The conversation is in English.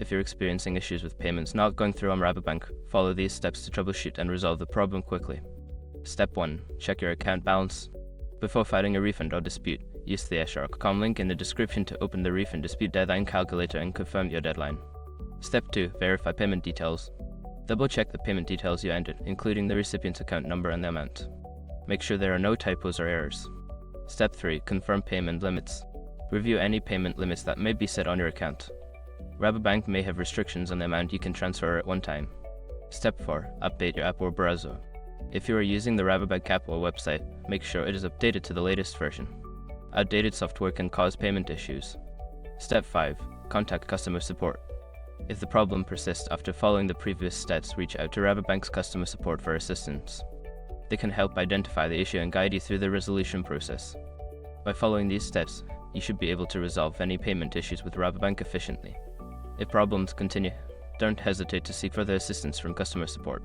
If you're experiencing issues with payments not going through on Rabobank, follow these steps to troubleshoot and resolve the problem quickly. Step 1. Check your account balance. Before filing a refund or dispute, use the shr.com link in the description to open the refund dispute deadline calculator and confirm your deadline. Step 2. Verify payment details. Double-check the payment details you entered, including the recipient's account number and the amount. Make sure there are no typos or errors. Step 3. Confirm payment limits. Review any payment limits that may be set on your account. Rabobank may have restrictions on the amount you can transfer at one time. Step 4. Update your app or browser. If you are using the Rabobank app or website, make sure it is updated to the latest version. Outdated software can cause payment issues. Step 5. Contact customer support. If the problem persists after following the previous steps, reach out to Rabobank's customer support for assistance. They can help identify the issue and guide you through the resolution process. By following these steps, you should be able to resolve any payment issues with Rabobank efficiently. If problems continue, don't hesitate to seek further assistance from customer support.